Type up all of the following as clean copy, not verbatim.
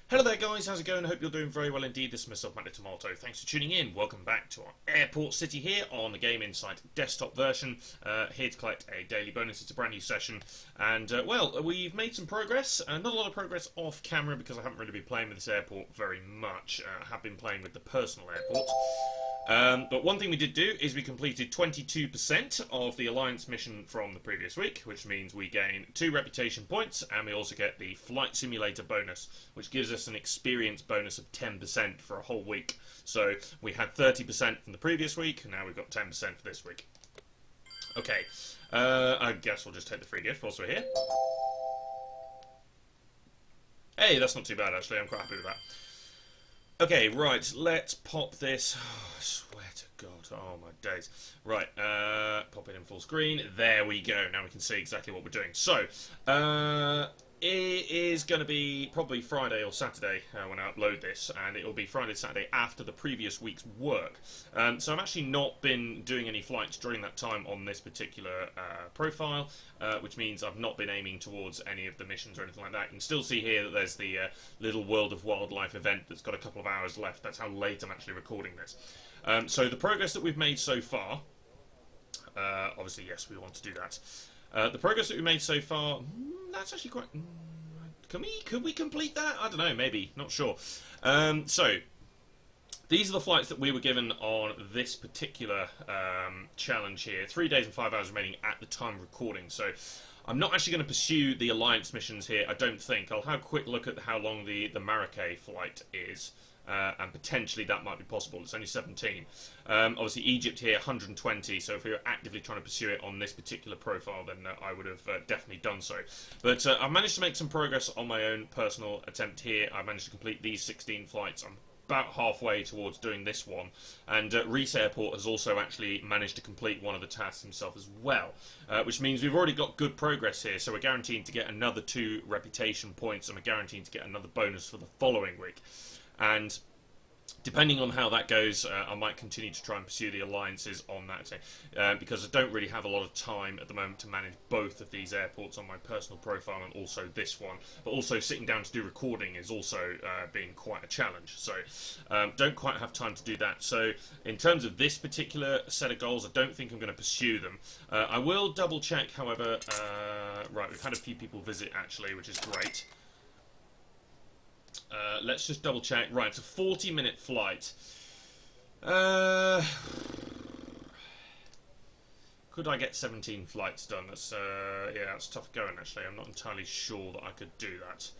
Hello there guys, how's it going? I hope you're doing very well indeed. This is myself, Matty Tomato. Thanks for tuning in. Welcome back to our Airport City here on the Game Insight desktop version. Here to collect a daily bonus. It's a brand new session. And, well, we've made some progress. Not a lot of progress off camera because I haven't really been playing with this airport very much. I have been playing with the personal airport. But one thing we did do is we completed 22% of the Alliance mission from the previous week, which means we gain 2 reputation points, and we also get the Flight Simulator bonus, which gives us an experience bonus of 10% for a whole week. So we had 30% from the previous week, and now we've got 10% for this week. Okay, I guess we'll just take the free gift whilst we're here. Hey, that's not too bad actually, I'm quite happy with that. Okay, right, let's pop this. Oh, I swear to God, oh my days. Right, pop it in full screen. There we go. Now we can see exactly what we're doing. So, it is going to be probably Friday or Saturday when I upload this, and it will be Friday, Saturday after the previous week's work. So I've actually not been doing any flights during that time on this particular profile, which means I've not been aiming towards any of the missions or anything like that. You can still see here that there's the little World of Wildlife event that's got a couple of hours left. That's how late I'm actually recording this. So the progress that we've made so far, obviously yes, we want to do that. The progress that we made so far, that's actually quite... Could we complete that? I don't know, maybe. Not sure. So, these are the flights that we were given on this particular challenge here. 3 days and 5 hours remaining at the time of recording. So, I'm not actually going to pursue the Alliance missions here, I don't think. I'll have a quick look at how long the Marrakech flight is. And potentially that might be possible. It's only 17. Obviously Egypt here 120, so if we were actively trying to pursue it on this particular profile, then I would have definitely done so. But I've managed to make some progress on my own personal attempt here. I managed to complete these 16 flights. I'm about halfway towards doing this one, and Reese Airport has also actually managed to complete one of the tasks himself as well, which means we've already got good progress here. So we're guaranteed to get another 2 reputation points, and we're guaranteed to get another bonus for the following week. And depending on how that goes, I might continue to try and pursue the alliances on that, because I don't really have a lot of time at the moment to manage both of these airports on my personal profile and also this one. But also sitting down to do recording is also being quite a challenge, so don't quite have time to do that. So in terms of this particular set of goals, I don't think I'm going to pursue them. I will double check, however. Right, we've had a few people visit actually, which is great. Let's just double check. Right, it's a 40-minute flight. Could I get 17 flights done? That's yeah, that's tough going actually. I'm not entirely sure that I could do that.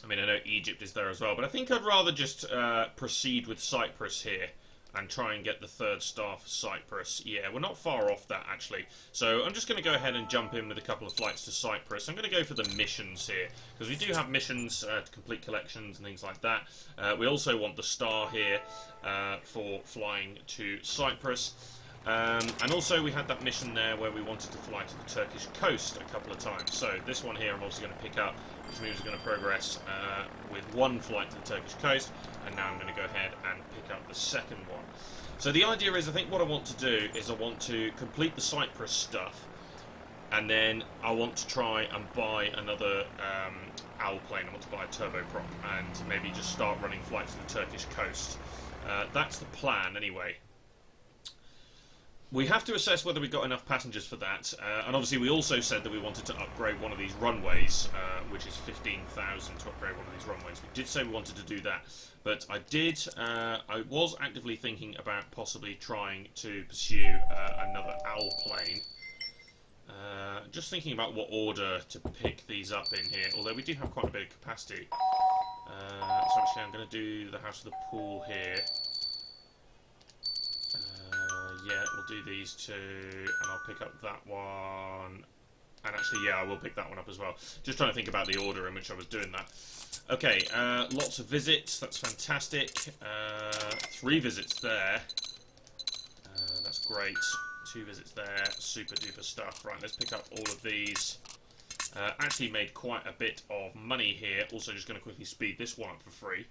I mean, I know Egypt is there as well, but I think I'd rather just proceed with Cyprus here and try and get the 3rd star for Cyprus. Yeah, we're not far off that, actually. So I'm just going to go ahead and jump in with a couple of flights to Cyprus. I'm going to go for the missions here, because we do have missions to complete collections and things like that. We also want the star here for flying to Cyprus. And also we had that mission there where we wanted to fly to the Turkish coast a couple of times. So this one here I'm also going to pick up, which means we're going to progress with 1 flight to the Turkish coast, and now I'm going to go ahead and pick up the 2nd one. So the idea is, I think what I want to do is I want to complete the Cyprus stuff, and then I want to try and buy another owl plane. I want to buy a turboprop and maybe just start running flights to the Turkish coast. That's the plan anyway. We have to assess whether we've got enough passengers for that, and obviously we also said that we wanted to upgrade one of these runways, which is 15,000 to upgrade one of these runways. We did say we wanted to do that, but I was actively thinking about possibly trying to pursue another owl plane. Just thinking about what order to pick these up in here, although we do have quite a bit of capacity. So actually I'm going to do the House of the Pool here. Yeah, we'll do these 2, and I'll pick up that one. And actually, yeah, I will pick that one up as well. Just trying to think about the order in which I was doing that. Okay, lots of visits. That's fantastic. 3 visits there. That's great. 2 visits there. Super duper stuff. Right, let's pick up all of these. Actually made quite a bit of money here. Also, just going to quickly speed this one up for free.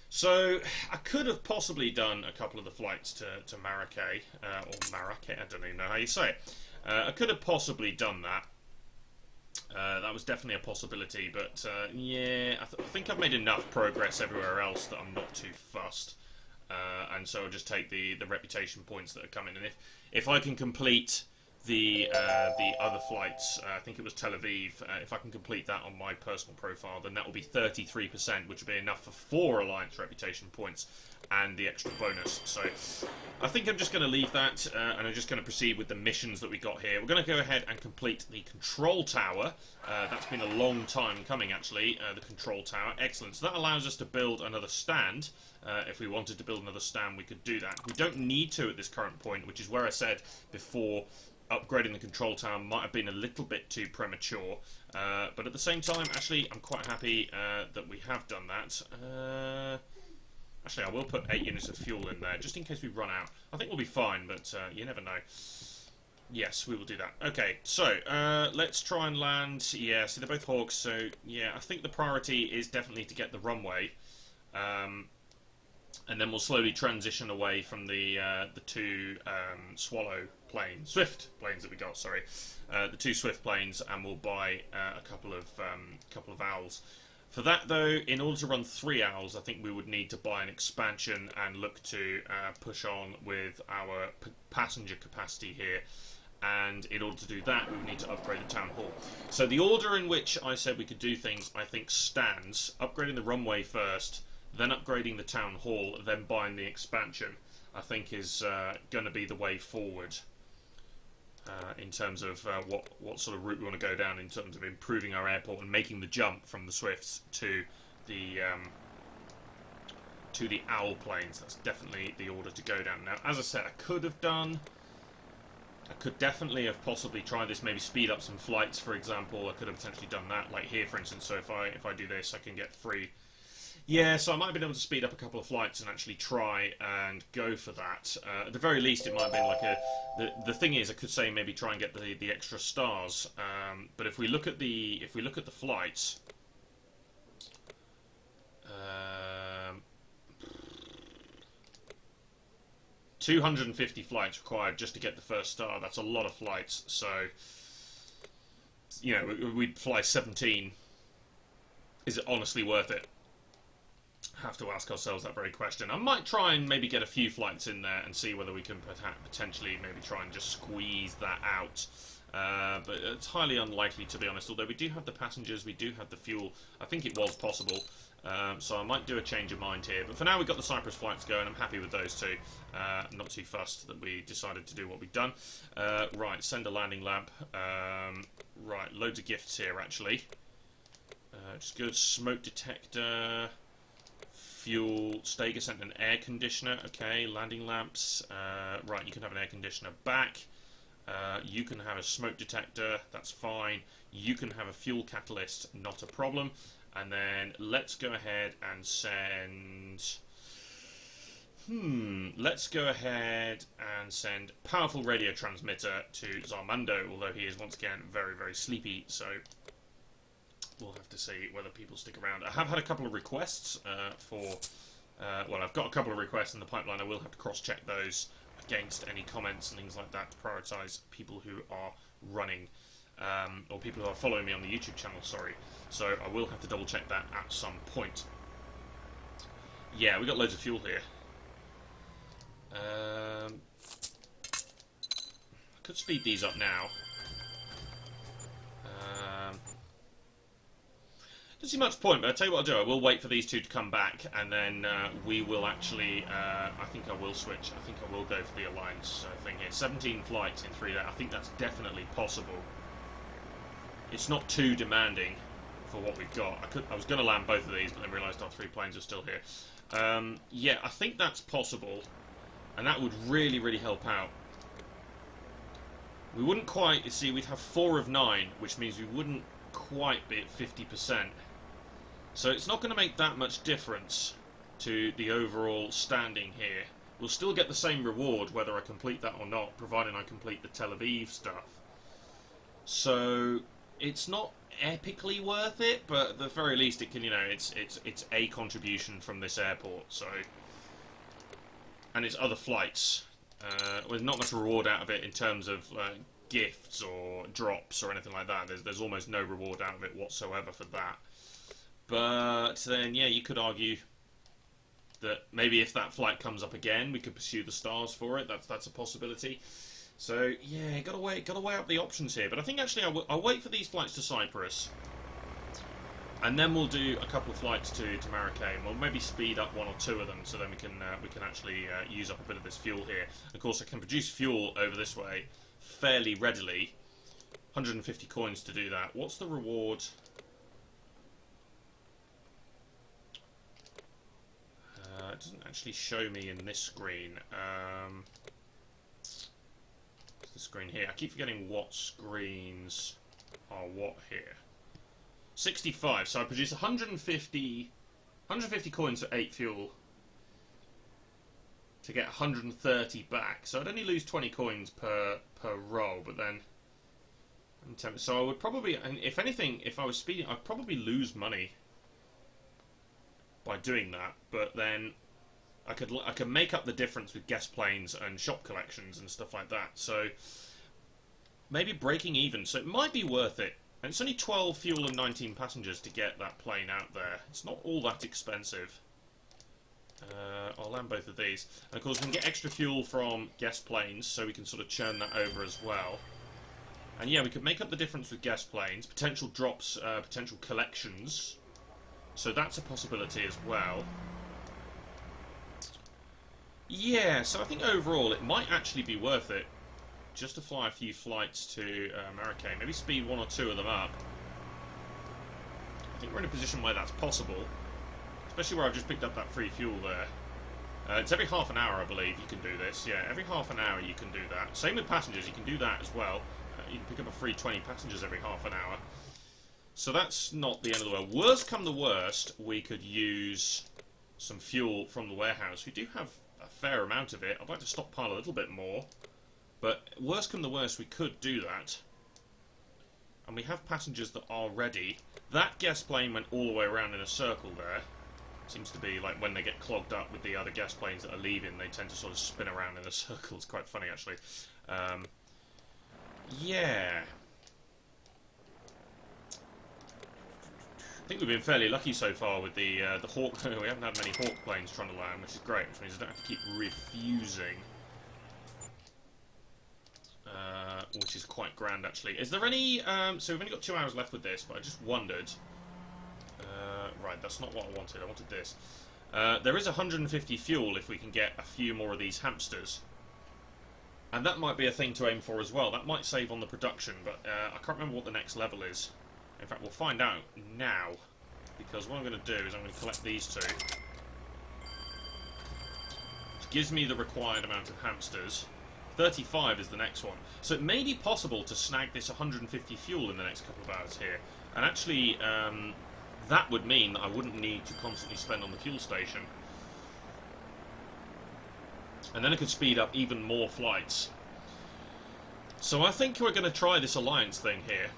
So, I could have possibly done a couple of the flights to Marrakech, or Marrakech, I don't even know how you say it. I could have possibly done that, That was definitely a possibility, but yeah, I think I've made enough progress everywhere else that I'm not too fussed. And so I'll just take the reputation points that are coming. And if I can complete the other flights, I think it was Tel Aviv, if I can complete that on my personal profile, then that will be 33%, which will be enough for 4 Alliance reputation points and the extra bonus. So I think I'm just going to leave that, and I'm just going to proceed with the missions that we got here. We're going to go ahead and complete the control tower. That's been a long time coming, actually, the control tower. Excellent. So that allows us to build another stand. If we wanted to build another stand, we could do that. We don't need to at this current point, which is where I said before upgrading the control tower might have been a little bit too premature. But at the same time, actually, I'm quite happy that we have done that. Actually, I will put 8 units of fuel in there, just in case we run out. I think we'll be fine, but you never know. Yes, we will do that. Okay, so let's try and land. Yeah, see, they're both Hawks, so yeah, I think the priority is definitely to get the runway. And then we'll slowly transition away from the 2 Swift planes that we got. Sorry, the 2 Swift planes, and we'll buy a couple of Owls. For that, though, in order to run 3 Owls, I think we would need to buy an expansion and look to push on with our passenger capacity here. And in order to do that, we would need to upgrade the Town Hall. So the order in which I said we could do things, I think, stands. Upgrading the runway first, then upgrading the Town Hall, then buying the expansion, I think is going to be the way forward. In terms of what sort of route we want to go down in terms of improving our airport and making the jump from the Swifts to the Owl planes. That's definitely the order to go down. Now, as I said, I could definitely have possibly tried this, maybe speed up some flights, for example. I could have potentially done that, like here, for instance. So if I do this, I can get free. Yeah, so I might have been able to speed up a couple of flights and actually try and go for that. At the very least, it might have been like the thing is, I could say maybe try and get the extra stars. But if we look at the flights, 250 flights required just to get the first star. That's a lot of flights. So you know, we'd fly 17. Is it honestly worth it? Have to ask ourselves that very question. I might try and maybe get a few flights in there and see whether we can potentially maybe try and just squeeze that out. But it's highly unlikely, to be honest. Although we do have the passengers, we do have the fuel. I think it was possible. So I might do a change of mind here. But for now, we've got the Cyprus flights going. I'm happy with those two. Not too fussed that we decided to do what we've done. Right, send a landing lamp. Right, loads of gifts here, actually. Just good. Smoke detector. Fuel, Stager sent an air conditioner. Okay, landing lamps. Right, you can have an air conditioner back. You can have a smoke detector. That's fine. You can have a fuel catalyst. Not a problem. And then let's go ahead and send. Let's go ahead and send powerful radio transmitter to Zarmando. Although he is once again very, very sleepy. So we'll have to see whether people stick around. I have had a couple of requests well, I've got a couple of requests in the pipeline. I will have to cross-check those against any comments and things like that to prioritise people who are running, or people who are following me on the YouTube channel, sorry. So I will have to double-check that at some point. Yeah, we got loads of fuel here. I could speed these up now. Doesn't see much point, but I'll tell you what I'll do. I will wait for these two to come back, and then we will actually, I think I will switch. I think I will go for the Alliance thing here. 17 flights in 3 days. I think that's definitely possible. It's not too demanding for what we've got. I was going to land both of these, but then realised our 3 planes are still here. Yeah, I think that's possible, and that would really, really help out. We wouldn't quite, you see, we'd have 4 of 9, which means we wouldn't quite be at 50%. So it's not going to make that much difference to the overall standing here. We'll still get the same reward whether I complete that or not, providing I complete the Tel Aviv stuff. So it's not epically worth it, but at the very least it can, you know, it's a contribution from this airport. So, and it's other flights. There's not much reward out of it in terms of gifts or drops or anything like that. There's almost no reward out of it whatsoever for that. But then, yeah, you could argue that maybe if that flight comes up again, we could pursue the stars for it. That's a possibility. So yeah, gotta weigh up the options here. But I think actually I'll wait for these flights to Cyprus, and then we'll do a couple of flights to Marrakech. We'll maybe speed up one or two of them, so then we can actually use up a bit of this fuel here. Of course, I can produce fuel over this way fairly readily. 150 coins to do that. What's the reward? It doesn't actually show me in this screen. The screen here. I keep forgetting what screens are what here. 65. So I produce 150 coins for 8 fuel to get 130 back. So I'd only lose 20 coins per roll, but then so I would probably, and if anything, if I was speeding, I'd probably lose money by doing that. But then I could make up the difference with guest planes and shop collections and stuff like that. So maybe breaking even. So it might be worth it. And it's only 12 fuel and 19 passengers to get that plane out there. It's not all that expensive. I'll land both of these. And of course we can get extra fuel from guest planes, so we can sort of churn that over as well. And yeah, we could make up the difference with guest planes. Potential drops, potential collections. So that's a possibility as well. Yeah, so I think overall it might actually be worth it just to fly a few flights to Marrakech. Maybe speed one or two of them up. I think we're in a position where that's possible, especially where I've just picked up that free fuel there. It's every half an hour, I believe, you can do this. Yeah, every half an hour you can do that. Same with passengers, you can do that as well. You can pick up a free 20 passengers every half an hour. So that's not the end of the world. Worst come to worst, we could use some fuel from the warehouse. We do have a fair amount of it. I'd like to stockpile a little bit more, but worst come to worst, we could do that. And we have passengers that are ready. That guest plane went all the way around in a circle there. Seems to be like when they get clogged up with the other guest planes that are leaving, they tend to sort of spin around in a circle. It's quite funny, actually. Yeah. I think we've been fairly lucky so far with the Hawk. We haven't had many Hawk planes trying to land, which is great, which means I don't have to keep refusing. Which is quite grand, actually. Is there any... so we've only got 2 hours left with this, but I just wondered... right, that's not what I wanted. I wanted this. There is 150 fuel if we can get a few more of these hamsters. And that might be a thing to aim for as well. That might save on the production, but I can't remember what the next level is. In fact, we'll find out now. Because what I'm going to do is I'm going to collect these two. Which gives me the required amount of hamsters. 35 is the next one. So it may be possible to snag this 150 fuel in the next couple of hours here. And actually, that would mean that I wouldn't need to constantly spend on the fuel station. And then I could speed up even more flights. So I think we're going to try this alliance thing here.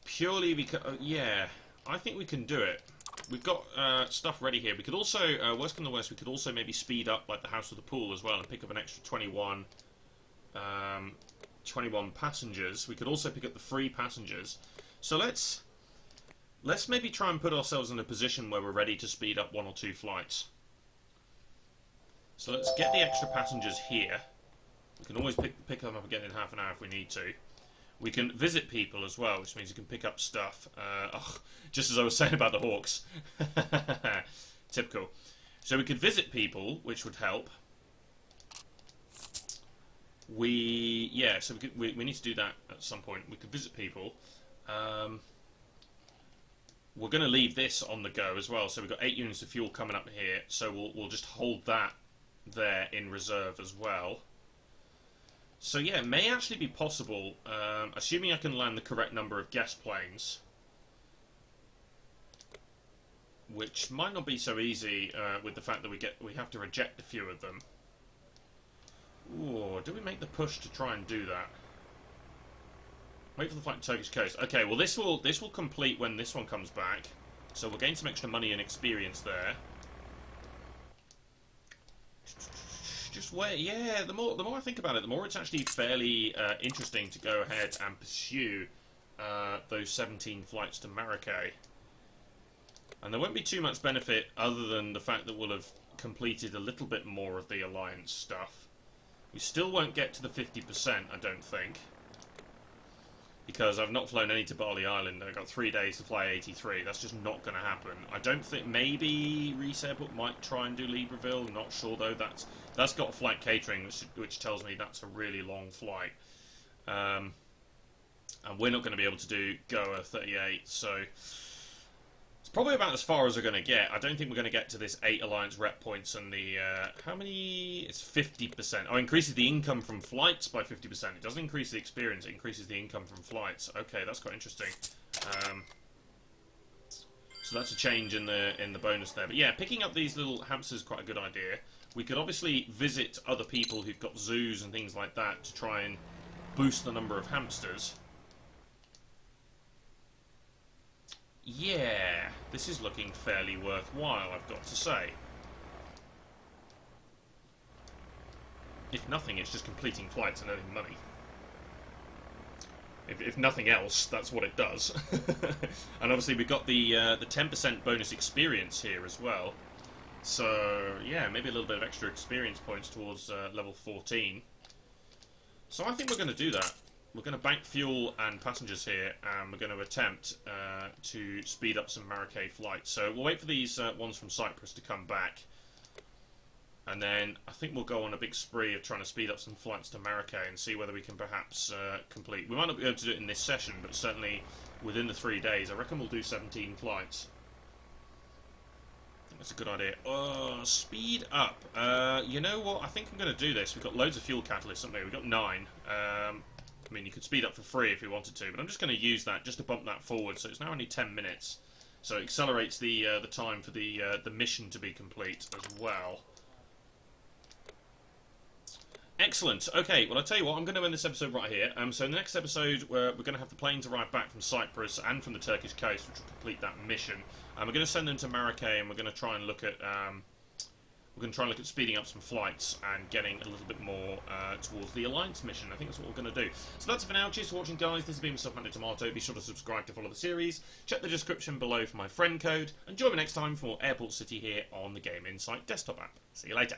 Purely because... yeah, I think we can do it. We've got stuff ready here. We could also, worst come to worst, we could also maybe speed up like the House of the Pool as well and pick up an extra 21 passengers. We could also pick up the free passengers. So let's maybe try and put ourselves in a position where we're ready to speed up 1 or 2 flights. So let's get the extra passengers here. We can always pick them up again in half an hour if we need to. We can visit people as well, which means you can pick up stuff. Just as I was saying about the Hawks. Typical. So we could visit people, which would help. So we need to do that at some point. We could visit people. We're going to leave this on the go as well. So we've got 8 units of fuel coming up here. So we'll just hold that there in reserve as well. So yeah, it may actually be possible, assuming I can land the correct number of guest planes, which might not be so easy with the fact that we have to reject a few of them. Ooh, do we make the push to try and do that? Wait for the flight to Turkish coast. Okay, well this will complete when this one comes back, so we'll gain some extra money and experience there. just wait. Yeah, the more I think about it, the more it's actually fairly interesting to go ahead and pursue those 17 flights to Marrakech. And there won't be too much benefit other than the fact that we'll have completed a little bit more of the Alliance stuff. We still won't get to the 50%, I don't think. Because I've not flown any to Bali Island. I've got 3 days to fly 83. That's just not going to happen. I don't think... Maybe Reese Airport might try and do Libreville. Not sure, though. That's got flight catering, which tells me that's a really long flight. And we're not going to be able to do Goa 38, so... It's probably about as far as we're going to get. I don't think we're going to get to this 8 Alliance rep points and the... how many... It's 50%. Oh, increases the income from flights by 50%. It doesn't increase the experience, it increases the income from flights. Okay, that's quite interesting. So that's a change in the bonus there. But yeah, picking up these little hamsters is quite a good idea. We could obviously visit other people who've got zoos and things like that to try and boost the number of hamsters. Yeah, this is looking fairly worthwhile, I've got to say. If nothing, it's just completing flights and earning money. If nothing else, that's what it does. And obviously we've got the 10% bonus experience here as well. So, yeah, maybe a little bit of extra experience points towards level 14. So I think we're going to do that. We're going to bank fuel and passengers here, and we're going to attempt to speed up some Marrakech flights. So we'll wait for these ones from Cyprus to come back, and then I think we'll go on a big spree of trying to speed up some flights to Marrakech and see whether we can perhaps complete. We might not be able to do it in this session, but certainly within the 3 days, I reckon we'll do 17 flights. I think that's a good idea. Speed up. You know what? I think I'm going to do this. We've got loads of fuel catalysts, haven't we? We've got 9. I mean, you could speed up for free if you wanted to, but I'm just going to use that just to bump that forward. So it's now only 10 minutes, so it accelerates the time for the mission to be complete as well. Excellent. Okay, well, I'll tell you what, I'm going to end this episode right here. So in the next episode, we're going to have the planes arrive back from Cyprus and from the Turkish coast, which will complete that mission. We're going to send them to Marrakech, and we're going to try and look at speeding up some flights and getting a little bit more towards the Alliance mission. I think that's what we're going to do. So that's it for now. Cheers for watching, guys. This has been myself, Mandy Tomato. Be sure to subscribe to follow the series. Check the description below for my friend code. And join me next time for more Airport City here on the Game Insight desktop app. See you later.